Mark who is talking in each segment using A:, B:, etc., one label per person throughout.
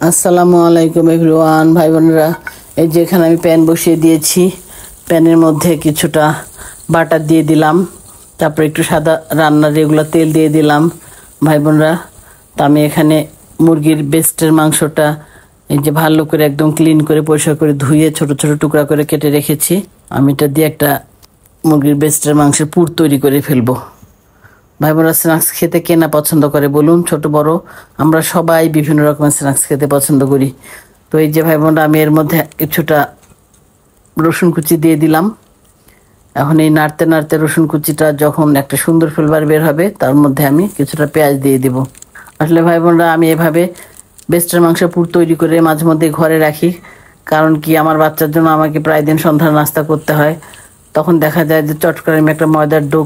A: আসসালামু আলাইকুম এভরিওয়ান, ভাই বোনেরা। এই যে এখানে আমি প্যান বসিয়ে দিয়েছি। প্যানের মধ্যে কিছুটা বাটার দিয়ে দিলাম, তারপর একটু সাদা রান্নার রেগুলার তেল দিয়ে দিলাম। ভাই বোনেরা, তা আমি এখানে মুরগির বেস্টের মাংসটা এই যে ভালো করে একদম ক্লিন করে পরিষ্কার করে ধুয়ে ছোট ছোট টুকরা করে কেটে রেখেছি। আমি এটা দিয়ে একটা মুরগির বেস্টের মাংসের পুর তৈরি করে ফেলবো। ভাই বোনরা, স্ন্যাক্স খেতে কে না পছন্দ করে বলুন? ছোট বড় আমরা সবাই বিভিন্ন রকমের স্ন্যাক্স খেতে পছন্দ করি। তো এই যে ভাই বোনরা, আমি এর মধ্যে কিছুটা রসুন কুচি দিয়ে দিলাম। এখন এই নাড়তে নাড়তে রসুন কুচিটা যখন একটা সুন্দর ফ্লেভার বের হবে, তার মধ্যে আমি কিছুটা পেঁয়াজ দিয়ে দিব। আসলে ভাই বোনরা, আমি এভাবে বেস্টের মাংস পুর তৈরি করে মাঝে মধ্যে ঘরে রাখি। কারণ কি, আমার বাচ্চার জন্য আমাকে প্রায় দিন সন্ধ্যার নাস্তা করতে হয়। তখন দেখা যায় যে চট করে আমি একটা ময়দার ডো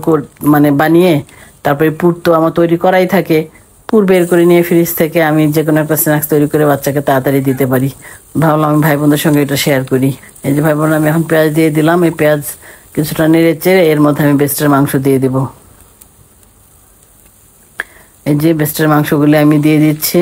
A: বানিয়ে তারপরে পুর তো আমার তৈরি করাই থাকে। পুর বের করে নিয়ে ফ্রিজ থেকে আমি যে কোনো একটা স্ন্যাক্স তৈরি করে বাচ্চাকে তাড়াতাড়ি দিতে পারি। ভাবলাম আমি ভাই বোনদের সঙ্গে এটা শেয়ার করি। এই যে ভাই বোন, আমি এখন পেঁয়াজ দিয়ে দিলাম। এই পেঁয়াজ কিছুটা নেড়ে চেড়ে এর মধ্যে আমি বেস্টের মাংস দিয়ে দিব। এই যে বেস্টের মাংসগুলি আমি দিয়ে দিচ্ছি।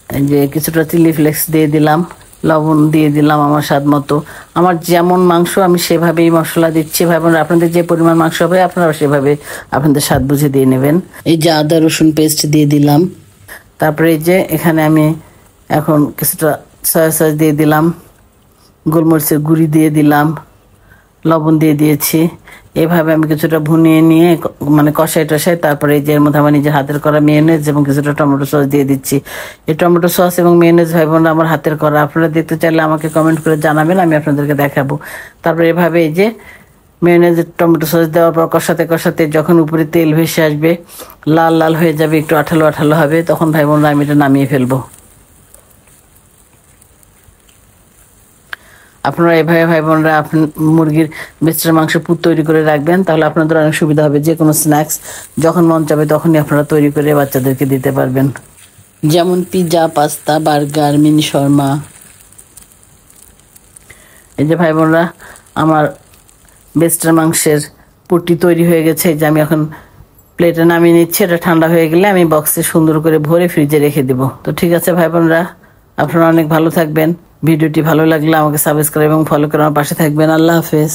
A: এই যে কিছুটা চিলি ফ্লেক্স দিয়ে দিলাম, লবণ দিয়ে দিলাম আমার স্বাদ মতো। আমার যেমন মাংস আমি সেভাবেই মশলা দিচ্ছি। ভাই বোন, আপনাদের যে পরিমাণ মাংস হবে আপনারা সেভাবে আপনাদের স্বাদ বুঝে দিয়ে নেবেন। এই যে আদা রসুন পেস্ট দিয়ে দিলাম। তারপরে এই যে এখানে আমি এখন কিছুটা সয়া সস দিয়ে দিলাম, গোলমরিচের গুঁড়ি দিয়ে দিলাম, লবণ দিয়ে দিয়েছি। এভাবে আমি কিছুটা ভুনিয়ে নিয়ে কষাই টষাই তারপরে এই যে এর মধ্যে আমার নিজের হাতের করা মেয়োনেজ এবং কিছুটা টমেটো সস দিয়ে দিচ্ছি। এই টমেটো সস এবং মেয়োনেজ ভাই বোনরা আমার হাতের করা। আপনারা দেখতে চাইলে আমাকে কমেন্ট করে জানাবেন, আমি আপনাদেরকে দেখাবো। তারপরে এভাবে এই যে মেয়োনেজ টমেটো সস দেওয়ার পর কষাতে কষাতে যখন উপরে তেল ভেসে আসবে, লাল লাল হয়ে যাবে, একটু আঠালো আঠালো হবে, তখন ভাই বোনরা আমি এটা নামিয়ে ফেলবো। আপনারা এভাবে ভাই বোনরা মুরগির বেস্টের মাংস পুর তৈরি করে রাখবেন, তাহলে আপনাদের অনেক সুবিধা হবে। যে কোনো স্ন্যাক্স যখন মন চাবে তখনই আপনারা তৈরি করে বাচ্চাদেরকে দিতে পারবেন। যেমন pizza, pasta, burger, mini Sharma. এই যে ভাই বোনরা, আমার বেস্টের মাংসের পুরটি তৈরি হয়ে গেছে। এই যে আমি এখন প্লেটে নামিয়ে নিচ্ছি। এটা ঠান্ডা হয়ে গেলে আমি বক্সে সুন্দর করে ভরে ফ্রিজে রেখে দিব। তো ঠিক আছে ভাই বোনরা, আপনারা অনেক ভালো থাকবেন। ভিডিওটি ভালো লাগলে আমাকে সাবস্ক্রাইব এবং ফলো করে আমার পাশে থাকবেন। আল্লাহ হাফেজ।